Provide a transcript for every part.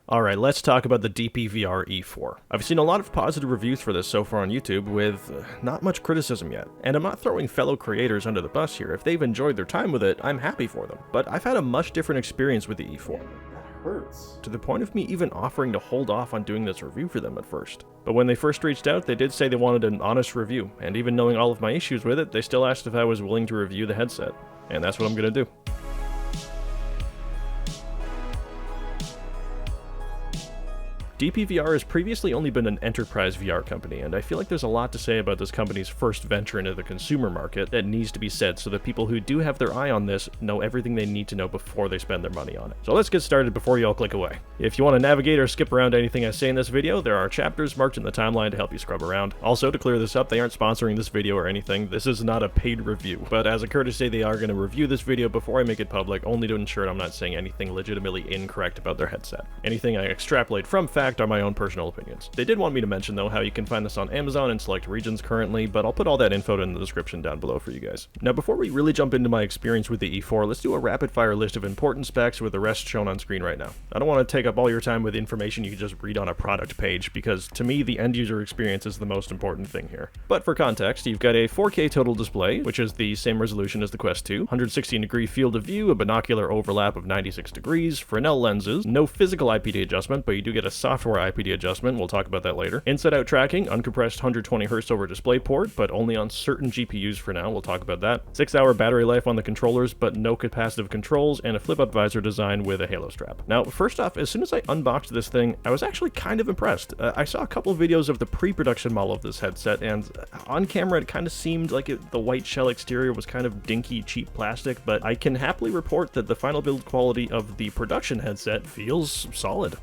Alright, let's talk about the DPVR E4. I've seen a lot of positive reviews for this so far on YouTube with not much criticism yet. And I'm not throwing fellow creators under the bus here. If they've enjoyed their time with it, I'm happy for them. But I've had a much different experience with the E4. Hurts. To the point of me even offering to hold off on doing this review for them at first. But when they first reached out, they did say they wanted an honest review, and even knowing all of my issues with it, they still asked if I was willing to review the headset. And that's what I'm gonna do. DPVR has previously only been an enterprise VR company, and I feel like there's a lot to say about this company's first venture into the consumer market that needs to be said so that people who do have their eye on this know everything they need to know before they spend their money on it. So let's get started before you all click away. If you want to navigate or skip around anything I say in this video, there are chapters marked in the timeline to help you scrub around. Also, to clear this up, they aren't sponsoring this video or anything. This is not a paid review, but as a courtesy, they are going to review this video before I make it public, only to ensure I'm not saying anything legitimately incorrect about their headset. Anything I extrapolate from fact are my own personal opinions. They did want me to mention though how you can find this on Amazon in select regions currently, but I'll put all that info in the description down below for you guys. Now before we really jump into my experience with the E4, let's do a rapid fire list of important specs with the rest shown on screen right now. I don't want to take up all your time with information you can just read on a product page, because to me the end user experience is the most important thing here. But for context, you've got a 4K total display, which is the same resolution as the Quest 2, 116 degree field of view, a binocular overlap of 96 degrees, Fresnel lenses, no physical IPD adjustment, but you do get a software IPD adjustment, we'll talk about that later. Inside-out tracking, uncompressed 120Hz over DisplayPort, but only on certain GPUs for now, we'll talk about that. 6-hour battery life on the controllers, but no capacitive controls, and a flip-up visor design with a halo strap. Now, first off, as soon as I unboxed this thing, I was actually kind of impressed. I saw a couple of videos of the pre-production model of this headset, and on camera it kind of seemed like the white shell exterior was kind of dinky, cheap plastic, but I can happily report that the final build quality of the production headset feels solid.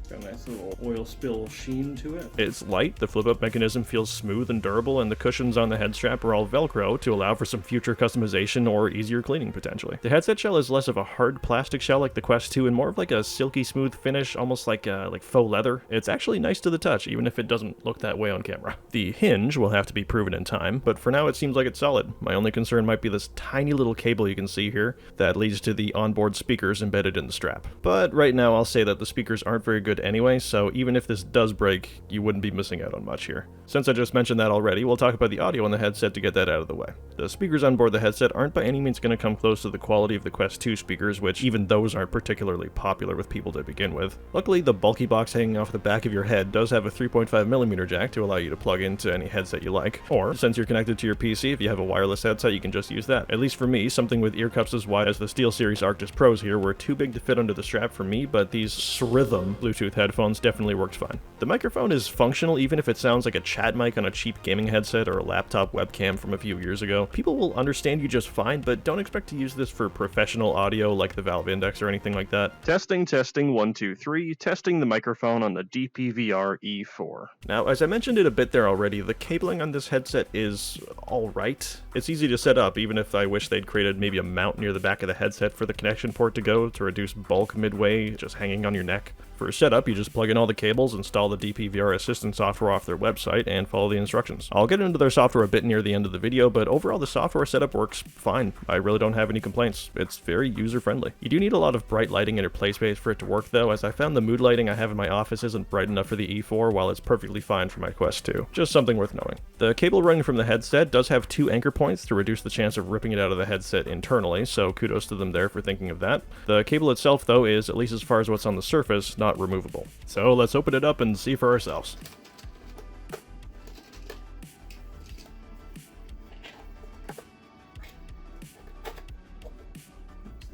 Got a nice little oil spill sheen to it. It's light, the flip-up mechanism feels smooth and durable, and the cushions on the head strap are all Velcro to allow for some future customization or easier cleaning potentially. The headset shell is less of a hard plastic shell like the Quest 2 and more of like a silky smooth finish, almost like faux leather. It's actually nice to the touch, even if it doesn't look that way on camera. The hinge will have to be proven in time, but for now it seems like it's solid. My only concern might be this tiny little cable you can see here that leads to the onboard speakers embedded in the strap. But right now I'll say that the speakers aren't very good anyway, so even if this does break, you wouldn't be missing out on much here. Since I just mentioned that already, we'll talk about the audio on the headset to get that out of the way. The speakers on board the headset aren't by any means going to come close to the quality of the Quest 2 speakers, which even those aren't particularly popular with people to begin with. Luckily, the bulky box hanging off the back of your head does have a 3.5mm jack to allow you to plug into any headset you like, or since you're connected to your PC, if you have a wireless headset, you can just use that. At least for me, something with ear cups as wide as the SteelSeries Arctis Pros here were too big to fit under the strap for me, but these Rhythm Bluetooth headphones definitely worked fine. The microphone is functional even if it sounds like a chat mic on a cheap gaming headset or a laptop webcam from a few years ago. People will understand you just fine, but don't expect to use this for professional audio like the Valve Index or anything like that. Testing, 1, 2, 3, testing the microphone on the DPVR E4. Now, as I mentioned it a bit there already, the cabling on this headset is alright. It's easy to set up, even if I wish they'd created maybe a mount near the back of the headset for the connection port to go to reduce bulk midway, just hanging on your neck. For setup, you just plug in all the cables, install the DPVR Assistant software off their website, and follow the instructions. I'll get into their software a bit near the end of the video, but overall the software setup works fine. I really don't have any complaints. It's very user-friendly. You do need a lot of bright lighting in your play space for it to work though, as I found the mood lighting I have in my office isn't bright enough for the E4, while it's perfectly fine for my Quest 2. Just something worth knowing. The cable running from the headset does have 2 anchor points to reduce the chance of ripping it out of the headset internally, so kudos to them there for thinking of that. The cable itself though is, at least as far as what's on the surface, not removable. So let's open it up and see for ourselves.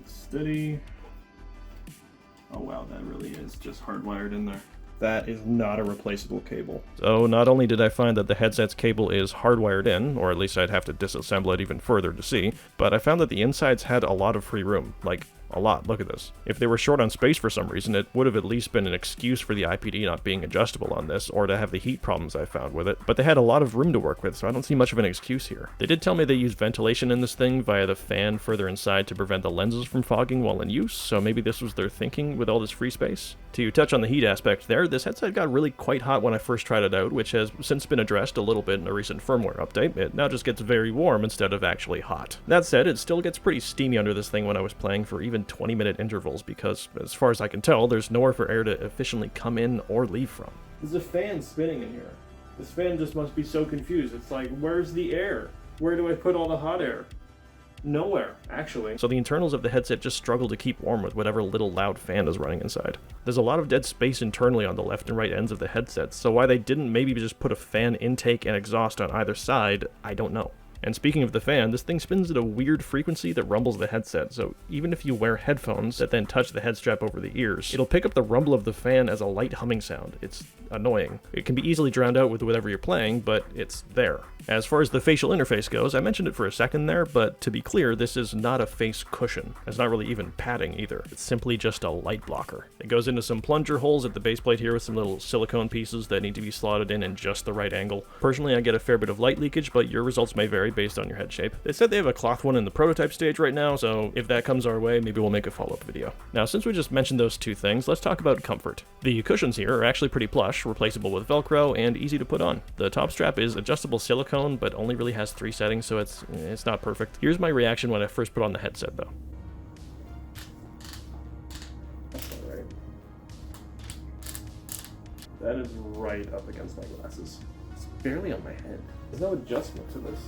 Steady. Oh wow, that really is just hardwired in there. That is not a replaceable cable. So not only did I find that the headset's cable is hardwired in, or at least I'd have to disassemble it even further to see, but I found that the insides had a lot of free room. Like, a lot. Look at this. If they were short on space for some reason, it would have at least been an excuse for the IPD not being adjustable on this, or to have the heat problems I found with it, but they had a lot of room to work with, so I don't see much of an excuse here. They did tell me they use ventilation in this thing via the fan further inside to prevent the lenses from fogging while in use, so maybe this was their thinking with all this free space. To touch on the heat aspect there, this headset got really quite hot when I first tried it out, which has since been addressed a little bit in a recent firmware update. It now just gets very warm instead of actually hot. That said, it still gets pretty steamy under this thing when I was playing for even in 20-minute intervals because, as far as I can tell, there's nowhere for air to efficiently come in or leave from. There's a fan spinning in here. This fan just must be so confused. It's like, where's the air? Where do I put all the hot air? Nowhere, actually. So the internals of the headset just struggle to keep warm with whatever little loud fan is running inside. There's a lot of dead space internally on the left and right ends of the headset, so why they didn't maybe just put a fan intake and exhaust on either side, I don't know. And speaking of the fan, this thing spins at a weird frequency that rumbles the headset, so even if you wear headphones that then touch the head strap over the ears, it'll pick up the rumble of the fan as a light humming sound. It's annoying. It can be easily drowned out with whatever you're playing, but it's there. As far as the facial interface goes, I mentioned it for a second there, but to be clear, this is not a face cushion. It's not really even padding either. It's simply just a light blocker. It goes into some plunger holes at the base plate here with some little silicone pieces that need to be slotted in just the right angle. Personally, I get a fair bit of light leakage, but your results may vary based on your head shape. They said they have a cloth one in the prototype stage right now, so if that comes our way, maybe we'll make a follow-up video. Now, since we just mentioned those two things, let's talk about comfort. The cushions here are actually pretty plush, replaceable with Velcro, and easy to put on. The top strap is adjustable silicone, but only really has 3 settings, so it's not perfect. Here's my reaction when I first put on the headset, though. That's not right. That is right up against my glasses. It's barely on my head. There's no adjustment to this.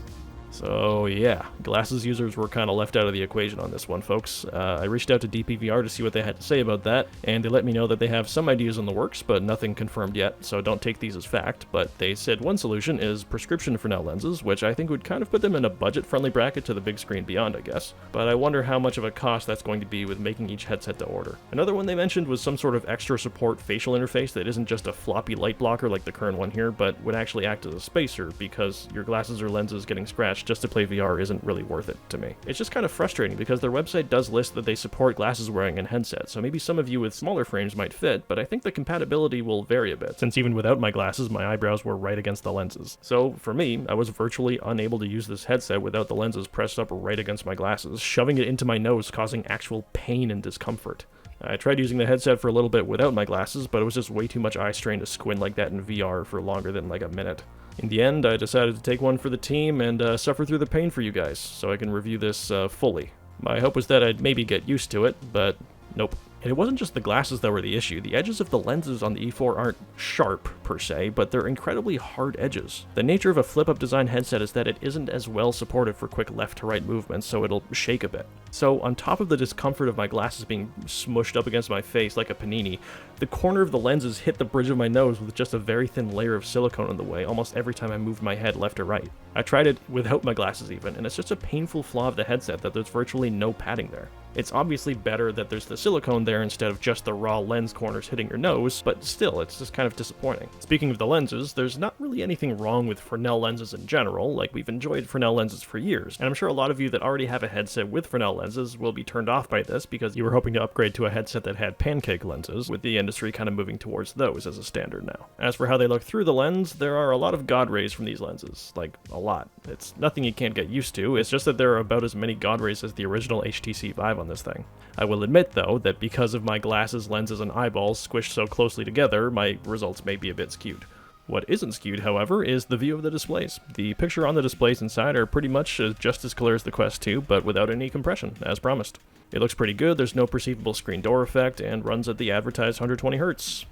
So yeah, glasses users were kind of left out of the equation on this one, folks. I reached out to DPVR to see what they had to say about that, and they let me know that they have some ideas in the works, but nothing confirmed yet, so don't take these as fact. But they said one solution is prescription Fresnel lenses, which I think would kind of put them in a budget-friendly bracket to the big screen beyond, I guess. But I wonder how much of a cost that's going to be with making each headset to order. Another one they mentioned was some sort of extra support facial interface that isn't just a floppy light blocker like the current one here, but would actually act as a spacer, because your glasses or lenses getting scratched just to play VR isn't really worth it to me. It's just kind of frustrating because their website does list that they support glasses wearing and headsets, so maybe some of you with smaller frames might fit, but I think the compatibility will vary a bit, since even without my glasses, my eyebrows were right against the lenses. So for me, I was virtually unable to use this headset without the lenses pressed up right against my glasses, shoving it into my nose, causing actual pain and discomfort. I tried using the headset for a little bit without my glasses, but it was just way too much eye strain to squint like that in VR for longer than like a minute. In the end, I decided to take one for the team and suffer through the pain for you guys, so I can review this fully. My hope was that I'd maybe get used to it, but nope. And it wasn't just the glasses that were the issue. The edges of the lenses on the E4 aren't sharp, per se, but they're incredibly hard edges. The nature of a flip-up design headset is that it isn't as well supported for quick left-to-right movements, so it'll shake a bit. So, on top of the discomfort of my glasses being smushed up against my face like a panini, the corner of the lenses hit the bridge of my nose with just a very thin layer of silicone in the way almost every time I moved my head left or right. I tried it without my glasses even, and it's just a painful flaw of the headset that there's virtually no padding there. It's obviously better that there's the silicone there instead of just the raw lens corners hitting your nose, but still, it's just kind of disappointing. Speaking of the lenses, there's not really anything wrong with Fresnel lenses in general, like we've enjoyed Fresnel lenses for years, and I'm sure a lot of you that already have a headset with Fresnel lenses will be turned off by this because you were hoping to upgrade to a headset that had pancake lenses, with the industry kind of moving towards those as a standard now. As for how they look through the lens, there are a lot of God rays from these lenses, like a lot. It's nothing you can't get used to, it's just that there are about as many God rays as the original HTC Vive on this thing. I will admit, though, that because of my glasses, lenses, and eyeballs squished so closely together, my results may be a bit skewed. What isn't skewed, however, is the view of the displays. The picture on the displays inside are pretty much just as clear as the Quest 2, but without any compression, as promised. It looks pretty good, there's no perceivable screen door effect, and runs at the advertised 120Hz.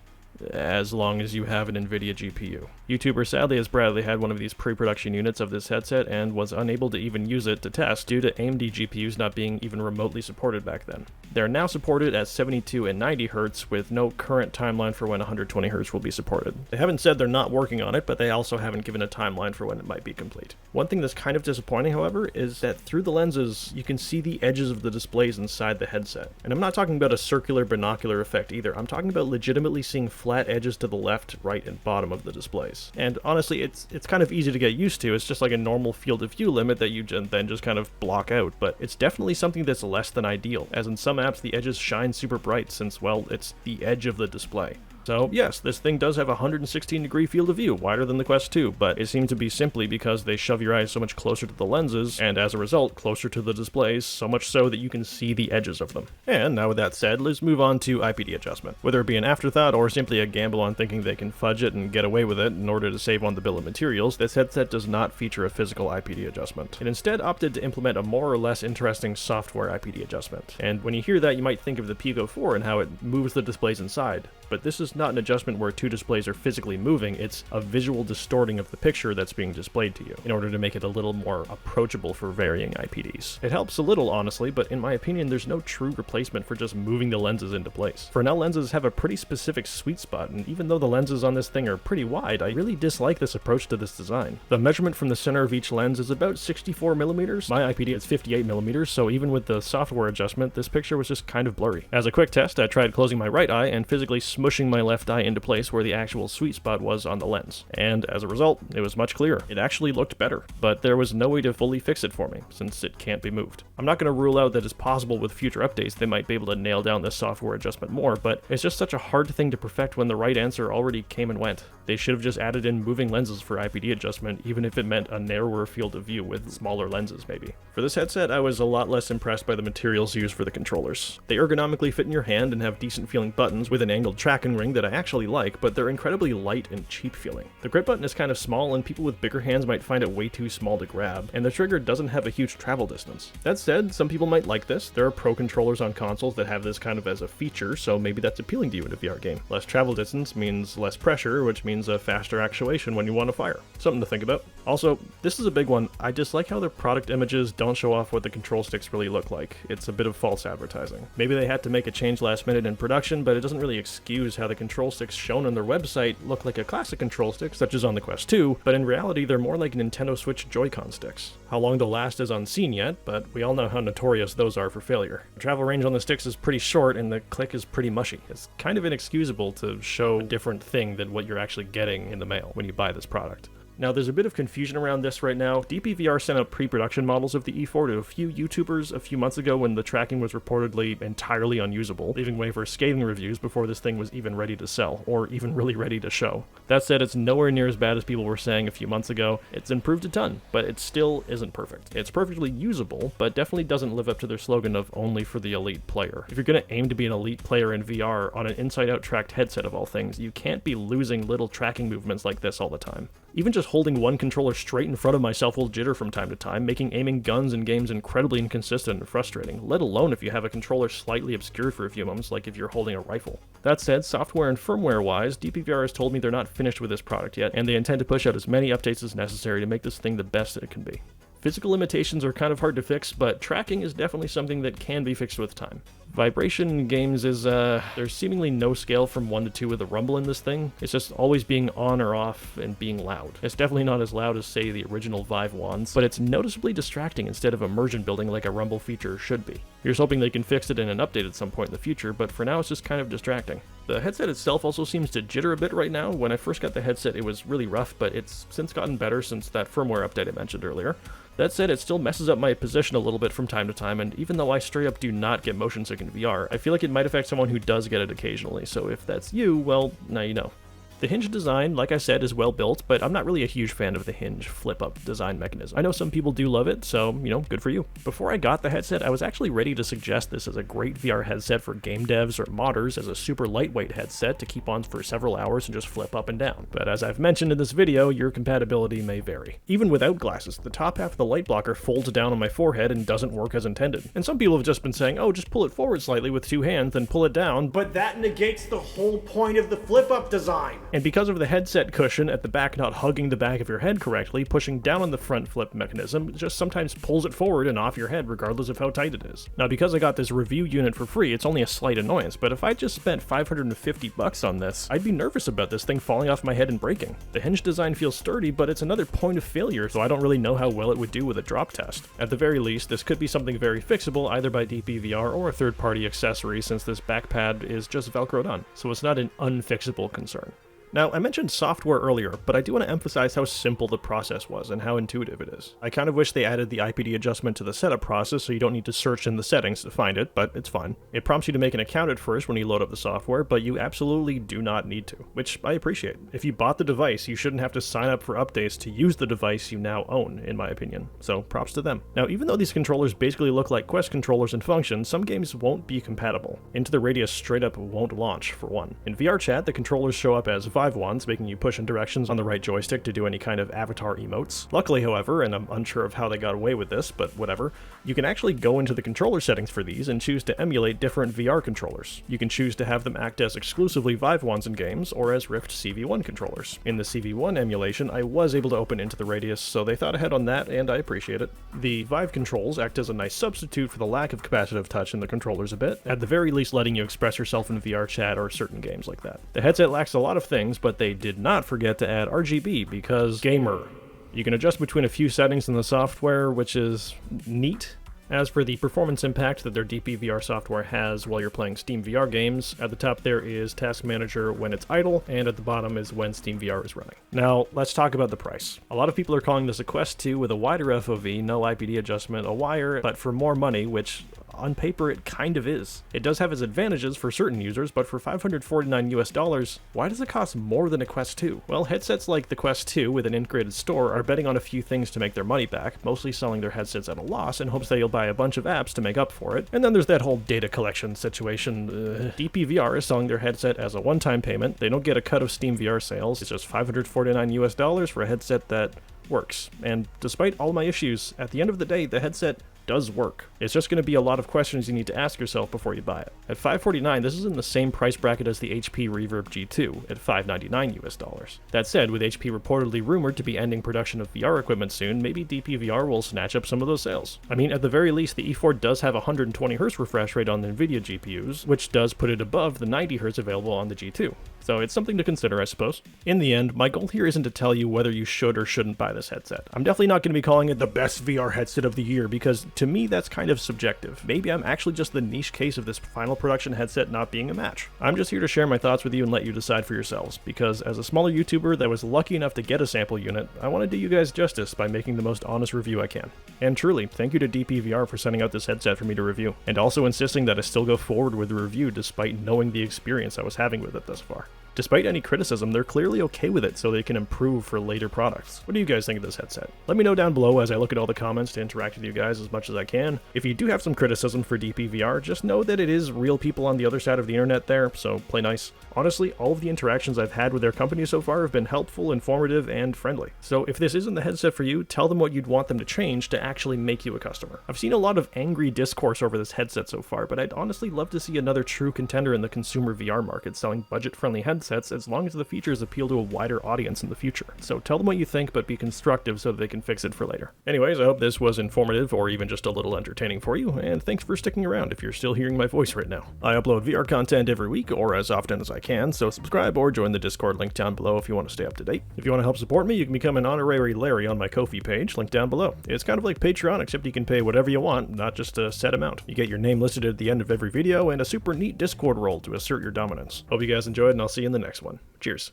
As long as you have an NVIDIA GPU. YouTuber sadly has Bradley had one of these pre-production units of this headset and was unable to even use it to test due to AMD GPUs not being even remotely supported back then. They're now supported at 72 and 90 Hz with no current timeline for when 120 Hz will be supported. They haven't said they're not working on it, but they also haven't given a timeline for when it might be complete. One thing that's kind of disappointing, however, is that through the lenses, you can see the edges of the displays inside the headset. And I'm not talking about a circular binocular effect either, I'm talking about legitimately seeing flat edges to the left, right, and bottom of the displays. And honestly, it's kind of easy to get used to. It's just like a normal field of view limit that you then just kind of block out, but it's definitely something that's less than ideal, as in some apps the edges shine super bright since, well, it's the edge of the display. So yes, this thing does have a 116-degree field of view, wider than the Quest 2, but it seemed to be simply because they shove your eyes so much closer to the lenses, and as a result, closer to the displays, so much so that you can see the edges of them. And now with that said, let's move on to IPD adjustment. Whether it be an afterthought or simply a gamble on thinking they can fudge it and get away with it in order to save on the bill of materials, this headset does not feature a physical IPD adjustment. It instead opted to implement a more or less interesting software IPD adjustment. And when you hear that, you might think of the Pico 4 and how it moves the displays inside. But this is not an adjustment where two displays are physically moving, it's a visual distorting of the picture that's being displayed to you, in order to make it a little more approachable for varying IPDs. It helps a little, honestly, but in my opinion, there's no true replacement for just moving the lenses into place. Fresnel lenses have a pretty specific sweet spot, and even though the lenses on this thing are pretty wide, I really dislike this approach to this design. The measurement from the center of each lens is about 64mm. My IPD is 58mm, so even with the software adjustment, this picture was just kind of blurry. As a quick test, I tried closing my right eye and physically smushing my left eye into place where the actual sweet spot was on the lens. And as a result, it was much clearer. It actually looked better, but there was no way to fully fix it for me, since it can't be moved. I'm not going to rule out that it's possible with future updates they might be able to nail down this software adjustment more, but it's just such a hard thing to perfect when the right answer already came and went. They should have just added in moving lenses for IPD adjustment, even if it meant a narrower field of view with smaller lenses maybe. For this headset, I was a lot less impressed by the materials used for the controllers. They ergonomically fit in your hand and have decent feeling buttons with an angled tracking ring that I actually like, but they're incredibly light and cheap feeling. The grip button is kind of small and people with bigger hands might find it way too small to grab, and the trigger doesn't have a huge travel distance. That said, some people might like this. There are pro controllers on consoles that have this kind of as a feature, so maybe that's appealing to you in a VR game. Less travel distance means less pressure, which means a faster actuation when you want to fire. Something to think about. Also, this is a big one. I dislike how their product images don't show off what the control sticks really look like. It's a bit of false advertising. Maybe they had to make a change last minute in production, but it doesn't really excuse how the control sticks shown on their website look like a classic control stick, such as on the Quest 2, but in reality they're more like Nintendo Switch Joy-Con sticks. How long they'll last is unseen yet, but we all know how notorious those are for failure. The travel range on the sticks is pretty short and the click is pretty mushy. It's kind of inexcusable to show a different thing than what you're actually getting in the mail when you buy this product. Now, there's a bit of confusion around this right now. DPVR sent out pre-production models of the E4 to a few YouTubers a few months ago when the tracking was reportedly entirely unusable, leaving way for scathing reviews before this thing was even ready to sell, or even really ready to show. That said, it's nowhere near as bad as people were saying a few months ago. It's improved a ton, but it still isn't perfect. It's perfectly usable, but definitely doesn't live up to their slogan of only for the elite player. If you're going to aim to be an elite player in VR on an inside-out tracked headset of all things, you can't be losing little tracking movements like this all the time. Even just holding one controller straight in front of myself will jitter from time to time, making aiming guns in games incredibly inconsistent and frustrating, let alone if you have a controller slightly obscured for a few moments, like if you're holding a rifle. That said, software and firmware-wise, DPVR has told me they're not finished with this product yet, and they intend to push out as many updates as necessary to make this thing the best that it can be. Physical limitations are kind of hard to fix, but tracking is definitely something that can be fixed with time. Vibration in games is, there's seemingly no scale from 1 to 2 with the rumble in this thing. It's just always being on or off and being loud. It's definitely not as loud as, say, the original Vive wands, but it's noticeably distracting instead of immersion building like a rumble feature should be. Here's hoping they can fix it in an update at some point in the future, but for now it's just kind of distracting. The headset itself also seems to jitter a bit right now. When I first got the headset, it was really rough, but it's since gotten better since that firmware update I mentioned earlier. That said, it still messes up my position a little bit from time to time, and even though I straight up do not get motion sick in VR, I feel like it might affect someone who does get it occasionally, so if that's you, well, now you know. The Hinge design, like I said, is well built, but I'm not really a huge fan of the Hinge flip-up design mechanism. I know some people do love it, so, good for you. Before I got the headset, I was actually ready to suggest this as a great VR headset for game devs or modders as a super lightweight headset to keep on for several hours and just flip up and down. But as I've mentioned in this video, your compatibility may vary. Even without glasses, the top half of the light blocker folds down on my forehead and doesn't work as intended. And some people have just been saying, oh, just pull it forward slightly with two hands, then pull it down. But that negates the whole point of the flip-up design. And because of the headset cushion at the back not hugging the back of your head correctly, pushing down on the front flip mechanism just sometimes pulls it forward and off your head regardless of how tight it is. Now, because I got this review unit for free, it's only a slight annoyance, but if I just spent $550 on this, I'd be nervous about this thing falling off my head and breaking. The Hinge design feels sturdy, but it's another point of failure, so I don't really know how well it would do with a drop test. At the very least, this could be something very fixable either by DPVR or a third-party accessory, since this back pad is just velcroed on, so it's not an unfixable concern. Now, I mentioned software earlier, but I do want to emphasize how simple the process was and how intuitive it is. I kind of wish they added the IPD adjustment to the setup process so you don't need to search in the settings to find it, but it's fine. It prompts you to make an account at first when you load up the software, but you absolutely do not need to, which I appreciate. If you bought the device, you shouldn't have to sign up for updates to use the device you now own, in my opinion, so props to them. Now, even though these controllers basically look like Quest controllers in function, some games won't be compatible. Into the Radius straight up won't launch, for one. In VR chat, the controllers show up as Vive ones, making you push in directions on the right joystick to do any kind of avatar emotes. Luckily, however, and I'm unsure of how they got away with this, but whatever, you can actually go into the controller settings for these and choose to emulate different VR controllers. You can choose to have them act as exclusively Vive ones in games, or as Rift CV1 controllers. In the CV1 emulation, I was able to open into the Radius, so they thought ahead on that, and I appreciate it. The Vive controls act as a nice substitute for the lack of capacitive touch in the controllers a bit, at the very least letting you express yourself in VR chat or certain games like that. The headset lacks a lot of things, but they did not forget to add RGB because gamer. You can adjust between a few settings in the software, which is neat. As for the performance impact that their DPVR software has while you're playing SteamVR games, at the top there is Task Manager when it's idle, and at the bottom is when SteamVR is running. Now, let's talk about the price. A lot of people are calling this a Quest 2 with a wider FOV, no IPD adjustment, a wire, but for more money, which on paper it kind of is. It does have its advantages for certain users, but for $549 US, why does it cost more than a Quest 2? Well, headsets like the Quest 2 with an integrated store are betting on a few things to make their money back, mostly selling their headsets at a loss in hopes that you'll buy a bunch of apps to make up for it. And then there's that whole data collection situation. DPVR is selling their headset as a one-time payment. They don't get a cut of SteamVR sales. It's just $549 US for a headset that works. And despite all my issues, at the end of the day, the headset does work. It's just going to be a lot of questions you need to ask yourself before you buy it. At $549, this is in the same price bracket as the HP Reverb G2 at $599 US. That said, with HP reportedly rumored to be ending production of VR equipment soon, maybe DPVR will snatch up some of those sales. I mean, at the very least, the E4 does have 120Hz refresh rate on the NVIDIA GPUs, which does put it above the 90Hz available on the G2. So it's something to consider, I suppose. In the end, my goal here isn't to tell you whether you should or shouldn't buy this headset. I'm definitely not going to be calling it the best VR headset of the year, because to me that's kind of subjective. Maybe I'm actually just the niche case of this final production headset not being a match. I'm just here to share my thoughts with you and let you decide for yourselves, because as a smaller YouTuber that was lucky enough to get a sample unit, I want to do you guys justice by making the most honest review I can. And truly, thank you to DPVR for sending out this headset for me to review, and also insisting that I still go forward with the review despite knowing the experience I was having with it thus far. Despite any criticism, they're clearly okay with it so they can improve for later products. What do you guys think of this headset? Let me know down below as I look at all the comments to interact with you guys as much as I can. If you do have some criticism for DPVR, just know that it is real people on the other side of the internet there, so play nice. Honestly, all of the interactions I've had with their company so far have been helpful, informative, and friendly. So if this isn't the headset for you, tell them what you'd want them to change to actually make you a customer. I've seen a lot of angry discourse over this headset so far, but I'd honestly love to see another true contender in the consumer VR market selling budget-friendly headsets as long as the features appeal to a wider audience in the future. So tell them what you think, but be constructive so that they can fix it for later. Anyways, I hope this was informative or even just a little entertaining for you, and thanks for sticking around if you're still hearing my voice right now. I upload VR content every week or as often as I can, so subscribe or join the Discord link down below if you want to stay up to date. If you want to help support me, you can become an honorary Larry on my Ko-fi page, link down below. It's kind of like Patreon, except you can pay whatever you want, not just a set amount. You get your name listed at the end of every video and a super neat Discord role to assert your dominance. Hope you guys enjoyed, and I'll see you in the next one. Cheers.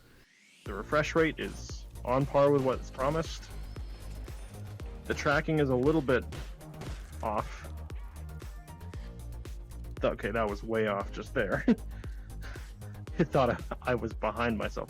The refresh rate is on par with what's promised. The tracking is a little bit off. Okay, that was way off just there. I thought I was behind myself.